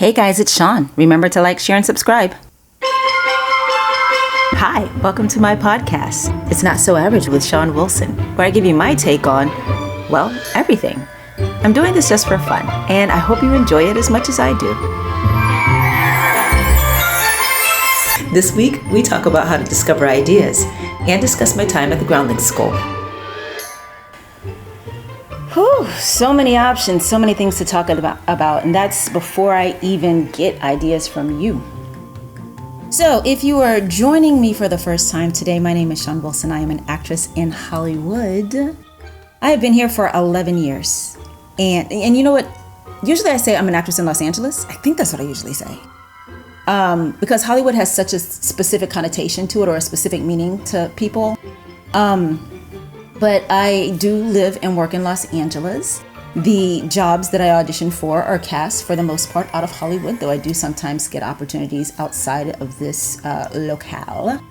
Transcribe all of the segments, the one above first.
Hey guys, it's Shon. Remember to like, share, and subscribe. Hi, welcome to my podcast. It's Not So Average with Shon Wilson, where I give you my take on, well, everything. I'm doing this just for fun, and I hope you enjoy it as much as I do. This week, we talk about how to discover ideas and discuss my time at the Groundlings School. Whew, so many options, so many things to talk about, and that's before I even get ideas from you. So if you are joining me for the first time today, my name is Shon Wilson. I am an actress in Hollywood. I have been here for 11 years. And you know what? Usually I say I'm an actress in Los Angeles. I think that's what I usually say. Because Hollywood has such a specific connotation to it, or a specific meaning to people. But I do live and work in Los Angeles. The jobs that I audition for are cast, for the most part, out of Hollywood, though I do sometimes get opportunities outside of this locale.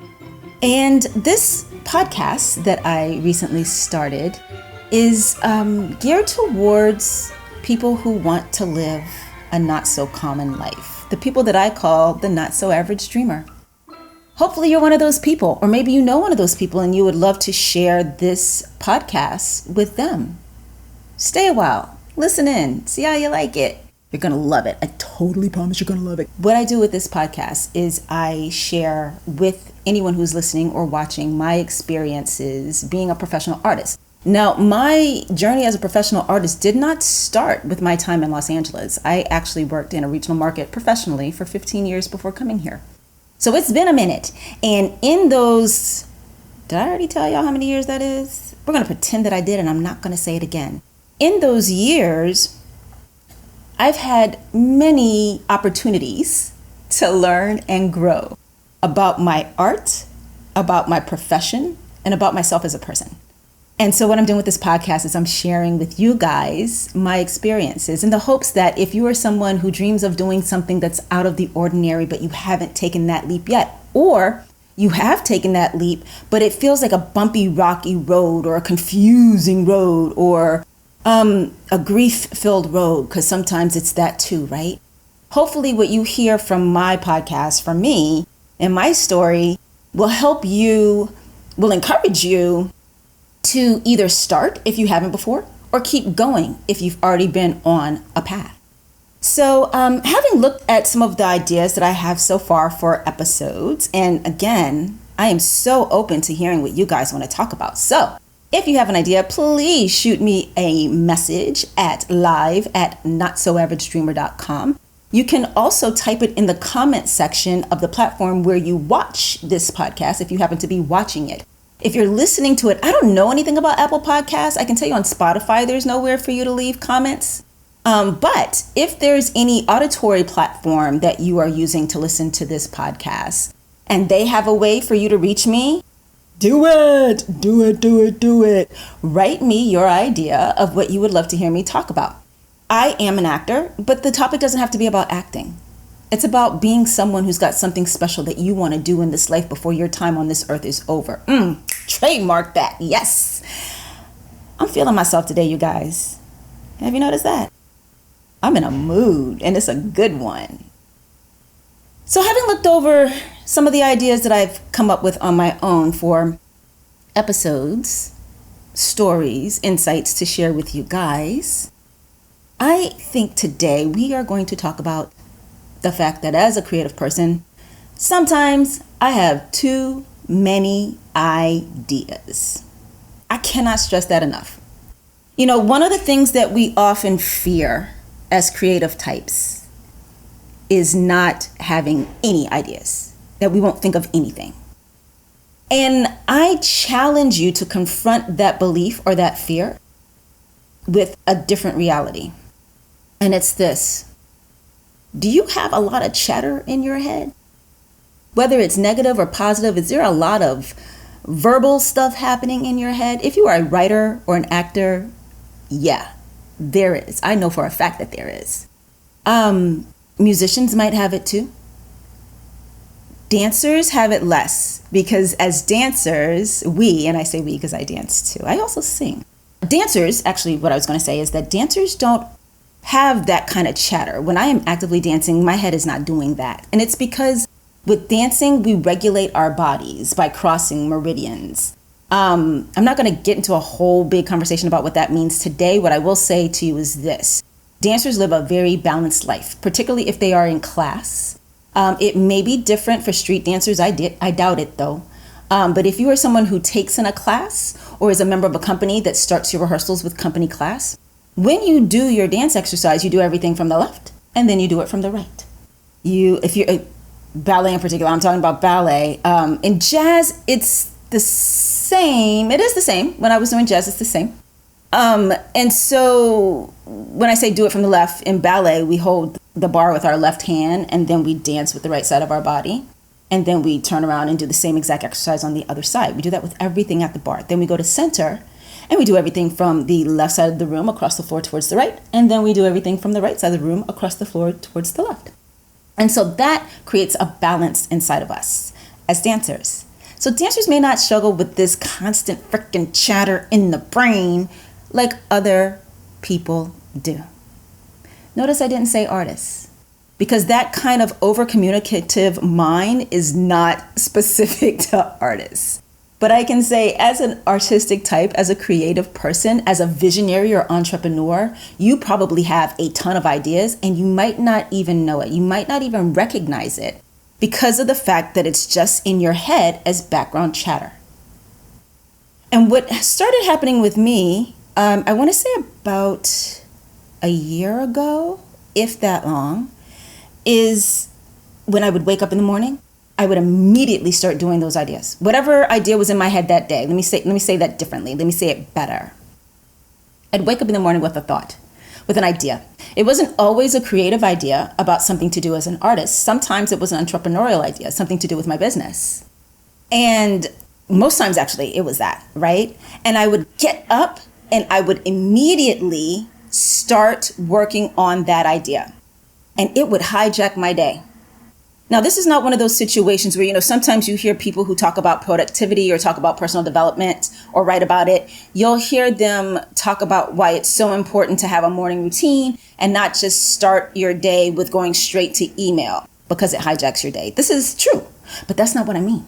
And this podcast that I recently started is geared towards people who want to live a not-so-common life. The people that I call the not-so-average dreamer. Hopefully you're one of those people, or maybe you know one of those people and you would love to share this podcast with them. Stay a while, listen in, see how you like it. You're gonna love it. I totally promise you're gonna love it. What I do with this podcast is I share with anyone who's listening or watching my experiences being a professional artist. Now, my journey as a professional artist did not start with my time in Los Angeles. I actually worked in a regional market professionally for 15 years before coming here. So it's been a minute. And in those, did I already tell y'all how many years that is? We're going to pretend that I did, and I'm not going to say it again. In those years, I've had many opportunities to learn and grow about my art, about my profession, and about myself as a person. And so what I'm doing with this podcast is I'm sharing with you guys my experiences in the hopes that if you are someone who dreams of doing something that's out of the ordinary, but you haven't taken that leap yet, or you have taken that leap, but it feels like a bumpy, rocky road, or a confusing road, or a grief-filled road, because sometimes it's that too, right? Hopefully what you hear from my podcast, from me, and my story will help you, will encourage you to either start if you haven't before, or keep going if you've already been on a path. So having looked at some of the ideas that I have so far for episodes, and again, I am so open to hearing what you guys want to talk about. So if you have an idea, please shoot me a message at live@notsoaveragedreamer.com. You can also type it in the comment section of the platform where you watch this podcast if you happen to be watching it. If you're listening to it, I don't know anything about Apple Podcasts. I can tell you on Spotify, there's nowhere for you to leave comments. But if there's any auditory platform that you are using to listen to this podcast and they have a way for you to reach me, do it. Write me your idea of what you would love to hear me talk about. I am an actor, but the topic doesn't have to be about acting. It's about being someone who's got something special that you want to do in this life before your time on this earth is over. Trademark that. Yes. I'm feeling myself today, you guys. Have you noticed that? I'm in a mood, and it's a good one. So having looked over some of the ideas that I've come up with on my own for episodes, stories, insights to share with you guys, I think today we are going to talk about the fact that as a creative person, sometimes I have too many ideas. I cannot stress that enough. You know, one of the things that we often fear as creative types is not having any ideas, that we won't think of anything. And I challenge you to confront that belief or that fear with a different reality. And it's this. Do you have a lot of chatter in your head? Whether it's negative or positive, is there a lot of verbal stuff happening in your head? If you are a writer or an actor, yeah, there is. I know for a fact that there is. Musicians might have it too. Dancers have it less, because as dancers, and I say we because I dance too, I also sing. Dancers, actually what I was going to say is that dancers don't have that kind of chatter. When I am actively dancing, my head is not doing that. And it's because with dancing, we regulate our bodies by crossing meridians. I'm not going to get into a whole big conversation about what that means today. What I will say to you is this. Dancers live a very balanced life, particularly if they are in class. It may be different for street dancers. I doubt it, though. But if you are someone who takes in a class or is a member of a company that starts your rehearsals with company class, when you do your dance exercise, you do everything from the left and then you do it from the right. If you're ballet in particular, I'm talking about ballet. In jazz, it's the same. It is the same. When I was doing jazz, it's the same. And so when I say do it from the left, in ballet, we hold the bar with our left hand and then we dance with the right side of our body. And then we turn around and do the same exact exercise on the other side. We do that with everything at the bar. Then we go to center and we do everything from the left side of the room across the floor towards the right. And then we do everything from the right side of the room across the floor towards the left. And so that creates a balance inside of us as dancers. So dancers may not struggle with this constant freaking chatter in the brain like other people do. Notice I didn't say artists, because that kind of over-communicative mind is not specific to artists. But I can say as an artistic type, as a creative person, as a visionary or entrepreneur, you probably have a ton of ideas and you might not even know it. You might not even recognize it because of the fact that it's just in your head as background chatter. And what started happening with me, I want to say about a year ago, if that long, is when I would wake up in the morning, I would immediately start doing those ideas. Whatever idea was in my head that day, let me say that differently. Let me say it better. I'd wake up in the morning with a thought, with an idea. It wasn't always a creative idea about something to do as an artist. Sometimes it was an entrepreneurial idea, something to do with my business. And most times actually it was that, right? And I would get up and I would immediately start working on that idea. And it would hijack my day. Now, this is not one of those situations where, sometimes you hear people who talk about productivity or talk about personal development or write about it. You'll hear them talk about why it's so important to have a morning routine and not just start your day with going straight to email because it hijacks your day. This is true, but that's not what I mean.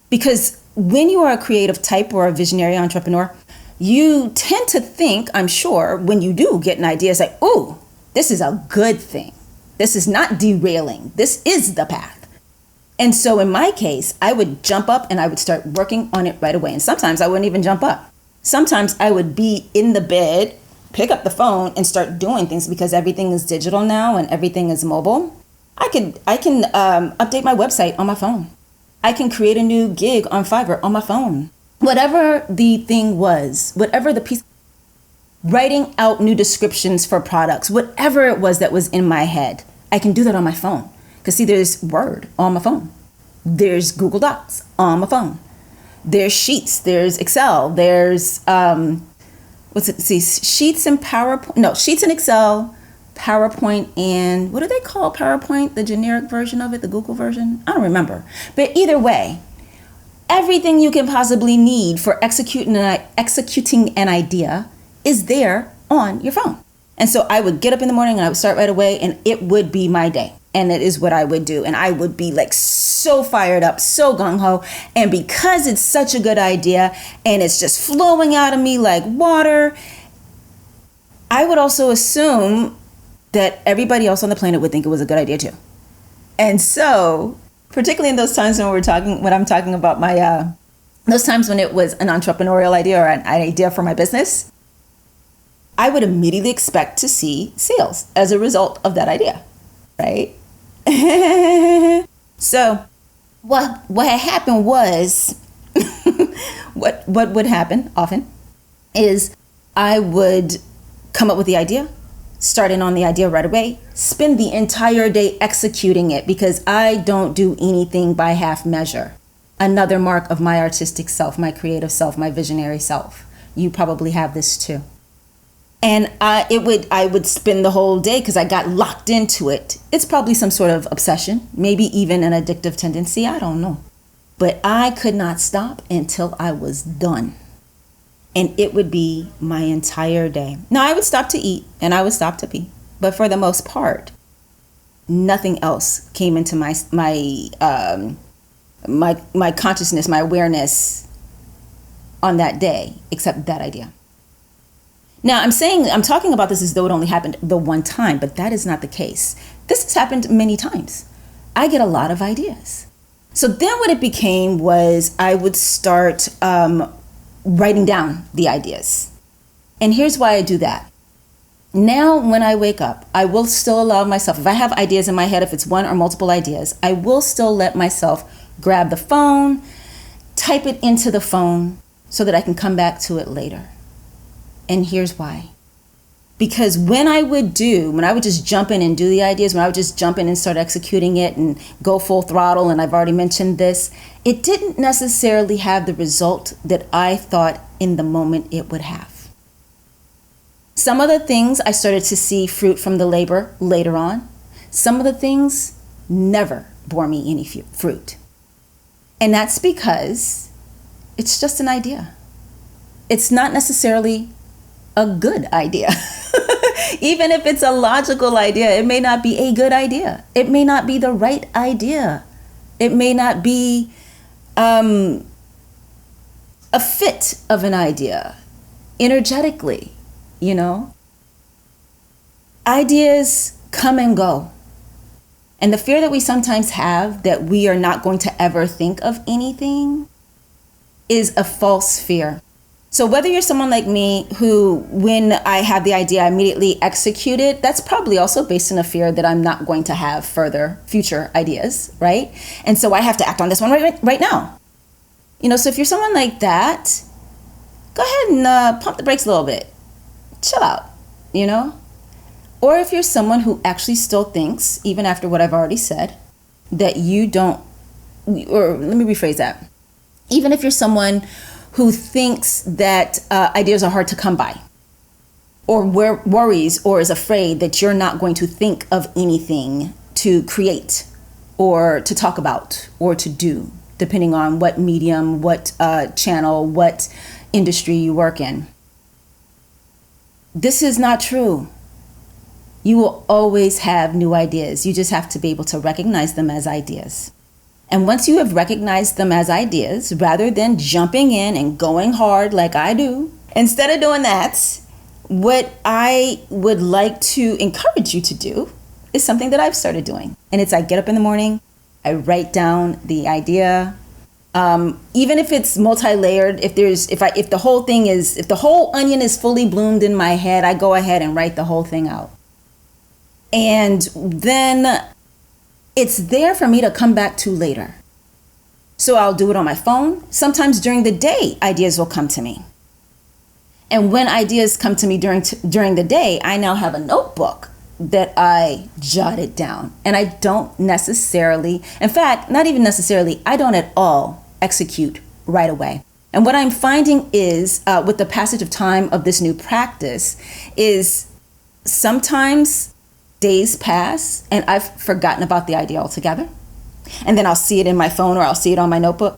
Because when you are a creative type or a visionary entrepreneur, you tend to think, I'm sure, when you do get an idea, it's like, ooh, this is a good thing. This is not derailing. This is the path. And so in my case, I would jump up and I would start working on it right away. And sometimes I wouldn't even jump up. Sometimes I would be in the bed, pick up the phone and start doing things because everything is digital now and everything is mobile. I can update my website on my phone. I can create a new gig on Fiverr on my phone. Whatever the thing was, whatever the piece, writing out new descriptions for products, whatever it was that was in my head, I can do that on my phone. Because see, there's Word on my phone. There's Google Docs on my phone. There's Sheets, there's Excel, there's, Sheets and PowerPoint, no, Sheets and Excel, PowerPoint, and what do they call PowerPoint? The generic version of it, the Google version? I don't remember. But either way, everything you can possibly need for executing an idea is there on your phone. And so I would get up in the morning and I would start right away and it would be my day. And it is what I would do. And I would be like so fired up, so gung-ho. And because it's such a good idea and it's just flowing out of me like water, I would also assume that everybody else on the planet would think it was a good idea too. And so, particularly in those times when I'm talking about my, those times when it was an entrepreneurial idea or an idea for my business, I would immediately expect to see sales as a result of that idea, right? So what happened was, what would happen often is I would come up with the idea, start in on the idea right away, spend the entire day executing it because I don't do anything by half measure. Another mark of my artistic self, my creative self, my visionary self. You probably have this too. And I would spend the whole day because I got locked into it. It's probably some sort of obsession, maybe even an addictive tendency. I don't know. But I could not stop until I was done. and it would be my entire day. Now, I would stop to eat and I would stop to pee, but for the most part, nothing else came into my consciousness, my awareness on that day except that idea. Now, I'm talking about this as though it only happened the one time, but that is not the case. This has happened many times. I get a lot of ideas. So then what it became was I would start writing down the ideas. And here's why I do that. Now, when I wake up, I will still allow myself, if I have ideas in my head, if it's one or multiple ideas, I will still let myself grab the phone, type it into the phone so that I can come back to it later. And here's why. Because when I would just jump in and do the ideas, when I would just jump in and start executing it and go full throttle, and I've already mentioned this, it didn't necessarily have the result that I thought in the moment it would have. Some of the things I started to see fruit from the labor later on. Some of the things never bore me any fruit. And that's because it's just an idea. It's not necessarily a good idea. Even if it's a logical idea, it may not be a good idea. It may not be the right idea. It may not be a fit of an idea energetically, you know. Ideas come and go. And the fear that we sometimes have that we are not going to ever think of anything is a false fear. So whether you're someone like me who, when I have the idea, I immediately execute it, that's probably also based in a fear that I'm not going to have future ideas, right? And so I have to act on this one right now. You know, so if you're someone like that, go ahead and pump the brakes a little bit. Chill out, you know? Or if you're someone who actually still thinks, even after what I've already said, that you don't, or let me rephrase that. Even if you're someone who thinks that ideas are hard to come by, or worries or is afraid that you're not going to think of anything to create or to talk about or to do, depending on what medium, what channel, what industry you work in. This is not true. You will always have new ideas. You just have to be able to recognize them as ideas. And once you have recognized them as ideas, rather than jumping in and going hard like I do, instead of doing that, what I would like to encourage you to do is something that I've started doing. And it's I get up in the morning, I write down the idea. Even if it's multi-layered, if the whole onion is fully bloomed in my head, I go ahead and write the whole thing out. And then it's there for me to come back to later. So I'll do it on my phone. Sometimes during the day, ideas will come to me. And when ideas come to me during the day, I now have a notebook that I jotted down. And I don't necessarily, in fact, not even necessarily, I don't at all execute right away. And what I'm finding is, with the passage of time of this new practice, is sometimes days pass and I've forgotten about the idea altogether. And then I'll see it in my phone or I'll see it on my notebook.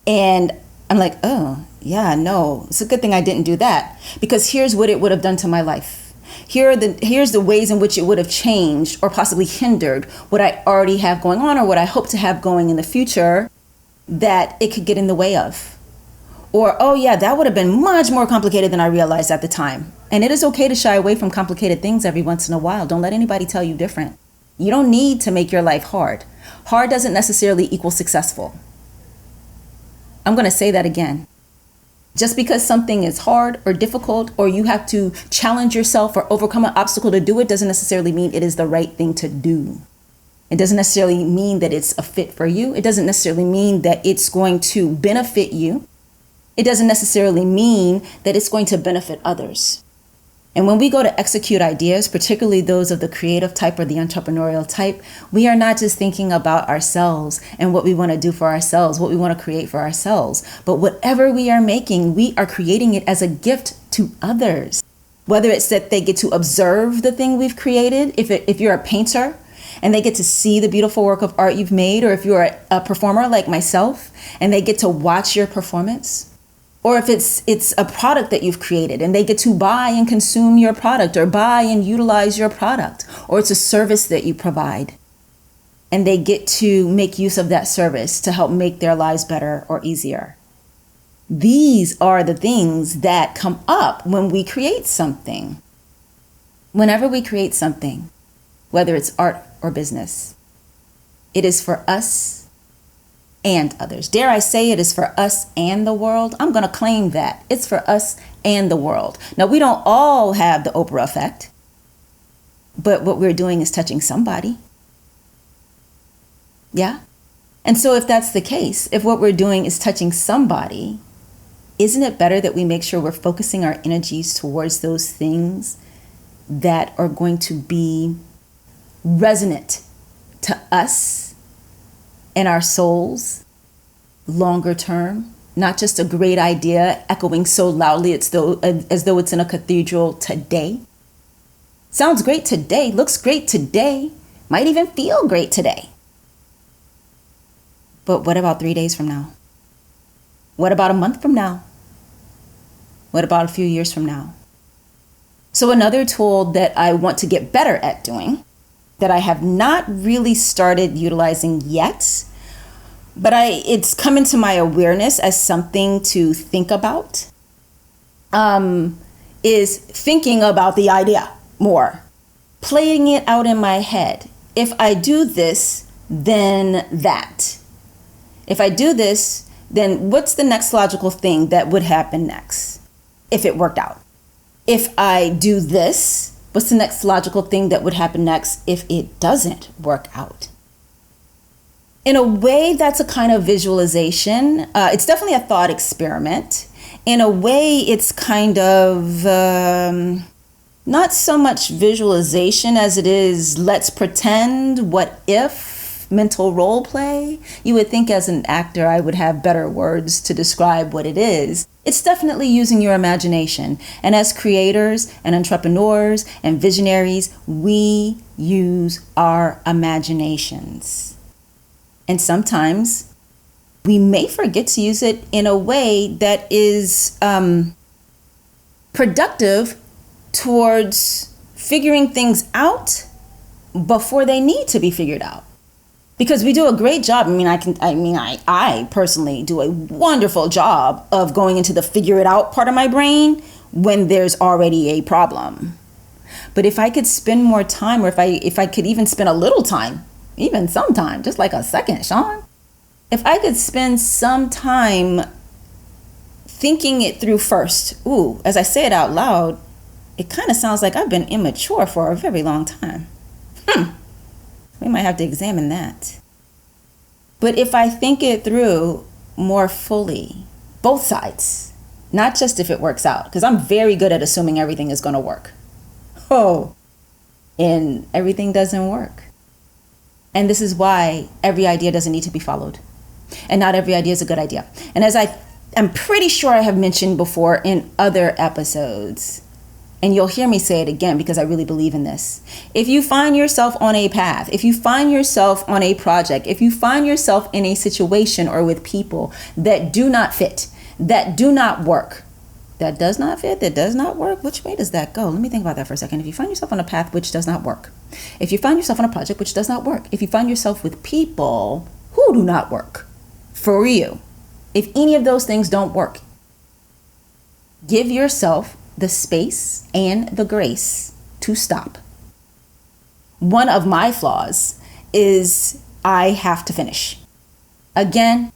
And I'm like, oh, yeah, no, it's a good thing I didn't do that. Because here's what it would have done to my life. Here's the ways in which it would have changed or possibly hindered what I already have going on or what I hope to have going in the future that it could get in the way of. Or, oh yeah, that would have been much more complicated than I realized at the time. And it is okay to shy away from complicated things every once in a while. Don't let anybody tell you different. You don't need to make your life hard. Hard doesn't necessarily equal successful. I'm going to say that again. Just because something is hard or difficult, or you have to challenge yourself or overcome an obstacle to do it, doesn't necessarily mean it is the right thing to do. It doesn't necessarily mean that it's a fit for you. It doesn't necessarily mean that it's going to benefit you. It doesn't necessarily mean that it's going to benefit others. And when we go to execute ideas, particularly those of the creative type or the entrepreneurial type, we are not just thinking about ourselves and what we want to do for ourselves, what we want to create for ourselves. But whatever we are making, we are creating it as a gift to others. Whether it's that they get to observe the thing we've created, if you're a painter and they get to see the beautiful work of art you've made, or if you're a performer like myself and they get to watch your performance, Or if it's a product that you've created and they get to buy and consume your product or buy and utilize your product, or it's a service that you provide and they get to make use of that service to help make their lives better or easier. These are the things that come up when we create something. Whenever we create something, whether it's art or business, it is for us and others. Dare I say it is for us and the world? I'm going to claim that. It's for us and the world. Now, we don't all have the Oprah Effect, but what we're doing is touching somebody. Yeah? And so if that's the case, if what we're doing is touching somebody, isn't it better that we make sure we're focusing our energies towards those things that are going to be resonant to us and our souls longer term? Not just a great idea echoing so loudly as though it's in a cathedral today. Sounds great today, looks great today, might even feel great today. But what about 3 days from now? What about a month from now? What about a few years from now? So another tool that I want to get better at doing, that I have not really started utilizing yet, but it's come into my awareness as something to think about, is thinking about the idea more, playing it out in my head. If I do this, then that. If I do this, then what's the next logical thing that would happen next if it worked out? If I do this, what's the next logical thing that would happen next if it doesn't work out? In a way, that's a kind of visualization. It's definitely a thought experiment. In a way, it's kind of not so much visualization as it is let's pretend, what if, mental role play. You would think as an actor I would have better words to describe what it is. It's definitely using your imagination. And as creators and entrepreneurs and visionaries, we use our imaginations. And sometimes we may forget to use it in a way that is productive towards figuring things out before they need to be figured out. Because we do a great job. I personally do a wonderful job of going into the figure it out part of my brain when there's already a problem. But if I could spend more time, or if I could even spend a little time, even some time, just like a second, Shon, if I could spend some time thinking it through first, as I say it out loud, it kind of sounds like I've been immature for a very long time. We might have to examine that. But if I think it through more fully, both sides, not just if it works out, because I'm very good at assuming everything is going to work. And everything doesn't work. And this is why every idea doesn't need to be followed. And not every idea is a good idea. And as I'm pretty sure I have mentioned before in other episodes, and you'll hear me say it again because I really believe in this. If you find yourself on a path, if you find yourself on a project, if you find yourself in a situation or with people that do not fit, that do not work, that does not fit, that does not work, which way does that go? Let me think about that for a second. If you find yourself on a path which does not work, if you find yourself on a project which does not work, if you find yourself with people who do not work for you, if any of those things don't work, give yourself the space and the grace to stop. One of my flaws is I have to finish. Again,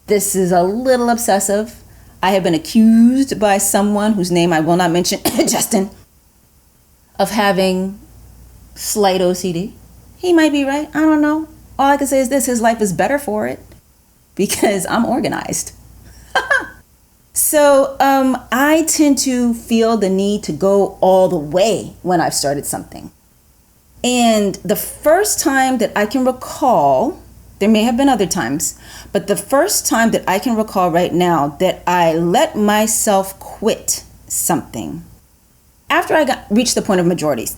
this is a little obsessive. I have been accused by someone whose name I will not mention, Justin, of having slight OCD. He might be right. I don't know. All I can say is this: his life is better for it because I'm organized. So I tend to feel the need to go all the way when I've started something. And the first time that I can recall, there may have been other times, but the first time that I can recall right now that I let myself quit something, after I reached the point of maturity,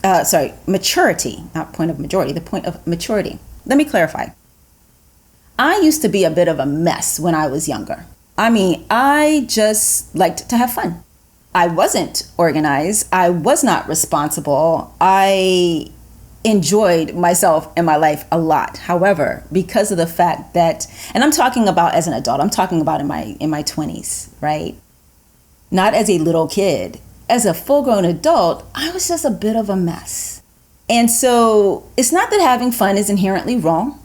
not point of majority, the point of maturity. Let me clarify. I used to be a bit of a mess when I was younger. I mean, I just liked to have fun. I wasn't organized. I was not responsible. I enjoyed myself and my life a lot. However, because of the fact that, and I'm talking about as an adult, I'm talking about in my 20s, right? Not as a little kid. As a full-grown adult, I was just a bit of a mess. And so it's not that having fun is inherently wrong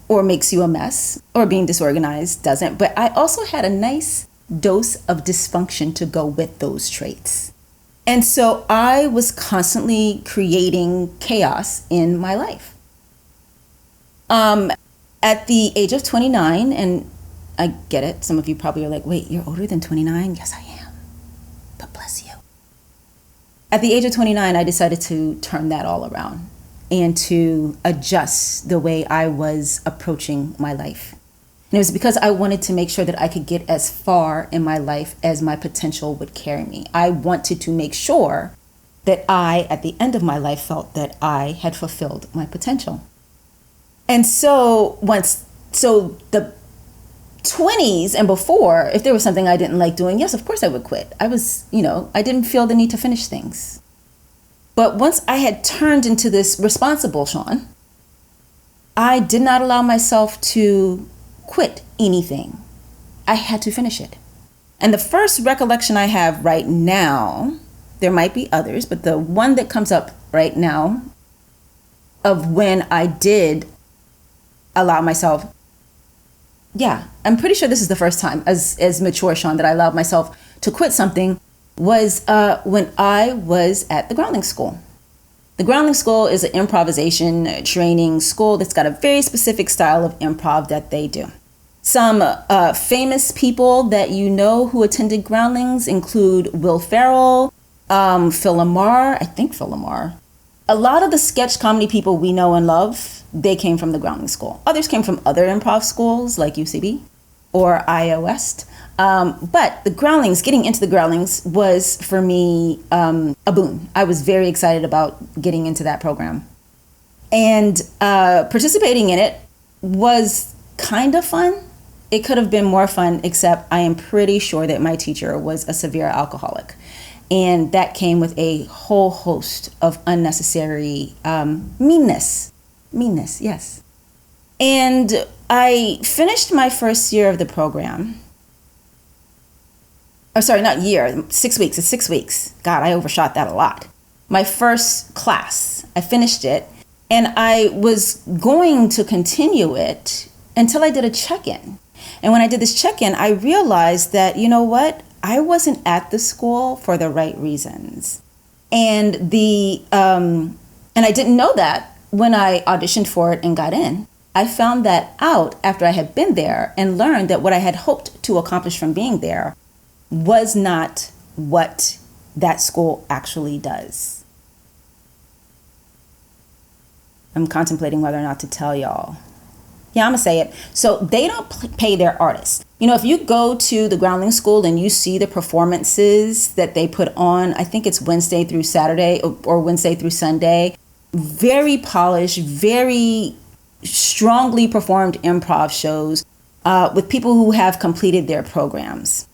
or makes you a mess, or being disorganized doesn't, but I also had a nice dose of dysfunction to go with those traits. And so I was constantly creating chaos in my life. At the age of 29, and I get it, some of you probably are like, wait, you're older than 29? Yes, I am. But bless you. At the age of 29, I decided to turn that all around and to adjust the way I was approaching my life. And it was because I wanted to make sure that I could get as far in my life as my potential would carry me. I wanted to make sure that I, at the end of my life, felt that I had fulfilled my potential. And so the 20s and before, if there was something I didn't like doing, yes, of course I would quit. I didn't feel the need to finish things. But once I had turned into this responsible Shon, I did not allow myself to quit anything. I had to finish it. And the first recollection I have right now, there might be others, but the one that comes up right now of when I did allow myself, I'm pretty sure this is the first time as mature Shon that I allowed myself to quit something was when I was at the Groundlings School. The Groundlings School is an improvisation training school that's got a very specific style of improv that they do. Some famous people that you know who attended Groundlings include Will Ferrell, Phil Lamar. A lot of the sketch comedy people we know and love, they came from the Groundlings School. Others came from other improv schools like UCB or IOS. But the Groundlings, getting into the Groundlings was for me a boon. I was very excited about getting into that program. And participating in it was kind of fun. It could have been more fun, except I am pretty sure that my teacher was a severe alcoholic. And that came with a whole host of unnecessary meanness. Meanness, yes. And I finished my first year of the program. Oh, sorry, not year, 6 weeks. It's 6 weeks. God, I overshot that a lot. My first class, I finished it, and I was going to continue it until I did a check-in. And when I did this check-in, I realized that, you know what? I wasn't at the school for the right reasons. And I didn't know that when I auditioned for it and got in. I found that out after I had been there and learned that what I had hoped to accomplish from being there was not what that school actually does. I'm contemplating whether or not to tell y'all. Yeah, I'm gonna say it. So they don't pay their artists. You know, if you go to the Groundlings School and you see the performances that they put on, I think it's Wednesday through Saturday or Wednesday through Sunday, very polished, very strongly performed improv shows with people who have completed their programs.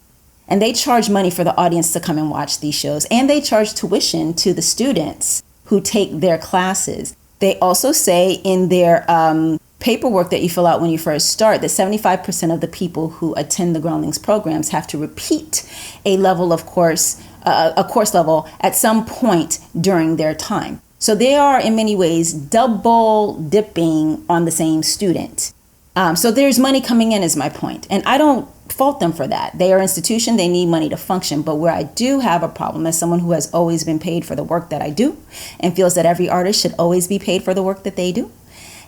And they charge money for the audience to come and watch these shows. And they charge tuition to the students who take their classes. They also say in their paperwork that you fill out when you first start that 75% of the people who attend the Groundlings programs have to repeat a course level at some point during their time. So they are in many ways double dipping on the same student. So there's money coming in is my point. And I don't fault them for that. They are an institution, they need money to function. But where I do have a problem as someone who has always been paid for the work that I do and feels that every artist should always be paid for the work that they do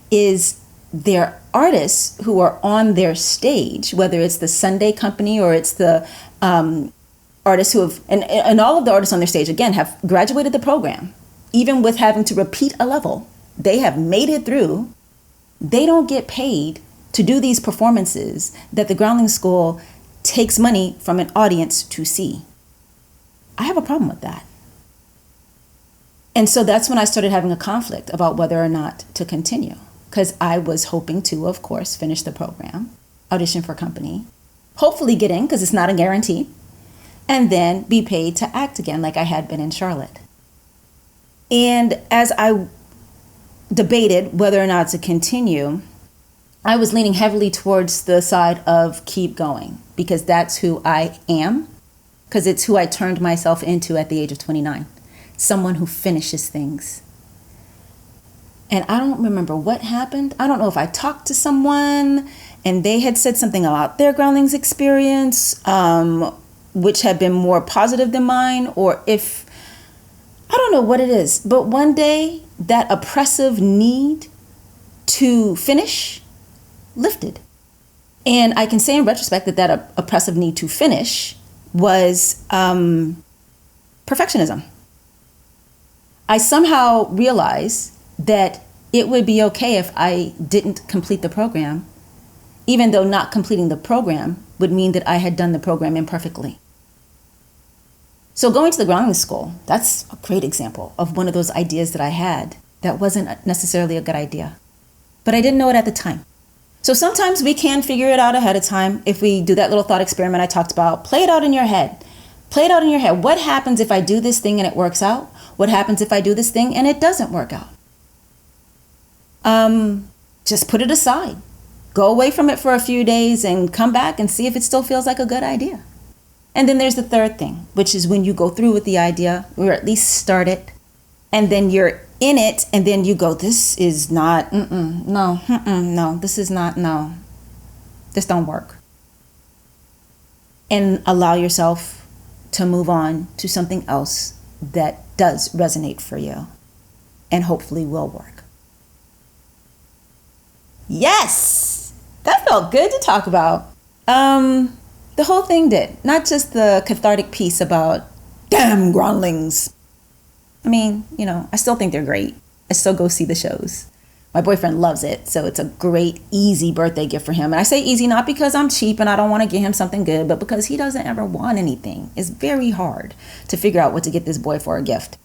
is their artists who are on their stage, whether it's the Sunday company or it's the artists who have, and all of the artists on their stage, again, have graduated the program. Even with having to repeat a level, they have made it through. They don't get paid to do these performances that the Groundlings School takes money from an audience to see. I have a problem with that. And so that's when I started having a conflict about whether or not to continue. Because I was hoping to, of course, finish the program, audition for company, hopefully get in because it's not a guarantee, and then be paid to act again like I had been in Charlotte. And as I debated whether or not to continue, I was leaning heavily towards the side of keep going, because that's who I am, because it's who I turned myself into at the age of 29, someone who finishes things. And I don't remember what happened. I don't know if I talked to someone and they had said something about their Groundlings experience, which had been more positive than mine, or if, I don't know what it is, but one day that oppressive need to finish lifted. And I can say in retrospect that oppressive need to finish was perfectionism. I somehow realized that it would be okay if I didn't complete the program, even though not completing the program would mean that I had done the program imperfectly. So going to the Groundlings School, that's a great example of one of those ideas that I had that wasn't necessarily a good idea. But I didn't know it at the time. So sometimes we can figure it out ahead of time if we do that little thought experiment I talked about. Play it out in your head. Play it out in your head. What happens if I do this thing and it works out? What happens if I do this thing and it doesn't work out? Just put it aside. Go away from it for a few days and come back and see if it still feels like a good idea. And then there's the third thing, which is when you go through with the idea, or at least start it, and then you're in it, and then you go, this is not, no, this is not, no, this don't work. And allow yourself to move on to something else that does resonate for you and hopefully will work. Yes, that felt good to talk about. The whole thing did, not just the cathartic piece about damn Groundlings. I mean, I still think they're great. I still go see the shows. My boyfriend loves it, so it's a great, easy birthday gift for him. And I say easy not because I'm cheap and I don't want to get him something good, but because he doesn't ever want anything. It's very hard to figure out what to get this boy for a gift.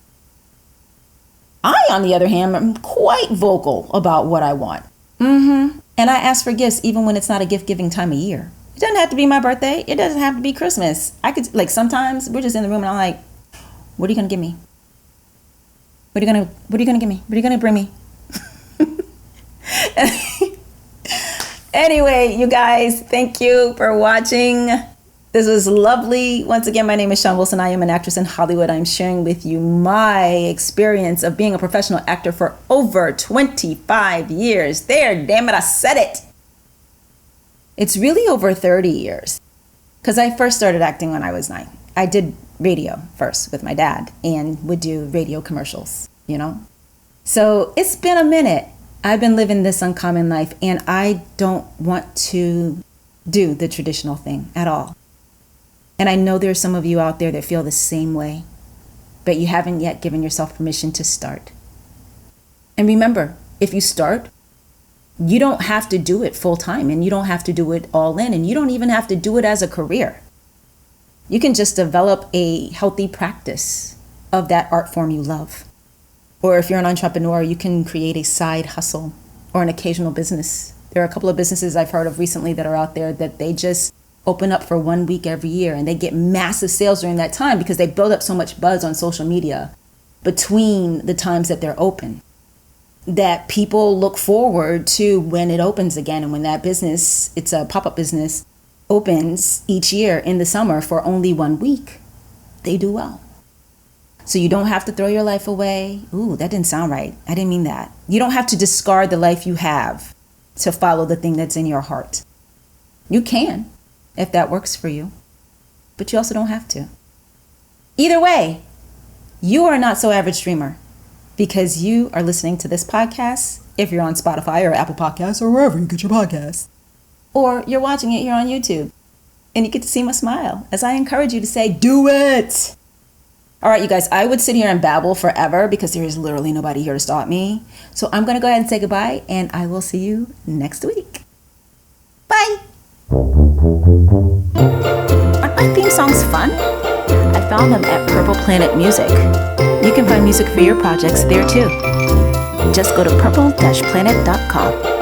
I, on the other hand, am quite vocal about what I want. And I ask for gifts even when it's not a gift-giving time of year. It doesn't have to be my birthday. It doesn't have to be Christmas. I could, sometimes we're just in the room and I'm like, what are you going to give me? What are you going to give me? What are you going to bring me? Anyway, you guys, thank you for watching. This was lovely. Once again, my name is Shon Wilson. I am an actress in Hollywood. I'm sharing with you my experience of being a professional actor for over 25 years. There, damn it, I said it. It's really over 30 years, because I first started acting when I was 9. I did radio first with my dad and would do radio commercials, So it's been a minute. I've been living this uncommon life, and I don't want to do the traditional thing at all. And I know there's some of you out there that feel the same way, but you haven't yet given yourself permission to start. And remember, if you start, you don't have to do it full time, and you don't have to do it all in, and you don't even have to do it as a career. You can just develop a healthy practice of that art form you love. Or if you're an entrepreneur, you can create a side hustle or an occasional business. There are a couple of businesses I've heard of recently that are out there that they just open up for 1 week every year, and they get massive sales during that time because they build up so much buzz on social media between the times that they're open, that people look forward to when it opens again. And when that business, it's a pop-up business, opens each year in the summer for only 1 week, they do well. So you don't have to throw your life away. Ooh, that didn't sound right. I didn't mean that. You don't have to discard the life you have to follow the thing that's in your heart. You can, if that works for you, but you also don't have to. Either way, you are not so average streamer, because you are listening to this podcast, if you're on Spotify or Apple Podcasts or wherever you get your podcasts, or you're watching it here on YouTube, and you get to see my smile as I encourage you to say, do it. All right, you guys, I would sit here and babble forever because there is literally nobody here to stop me. So I'm going to go ahead and say goodbye, and I will see you next week. Bye. Aren't my theme songs fun? I found them at Purple Planet Music. You can find music for your projects there too. Just go to purple-planet.com.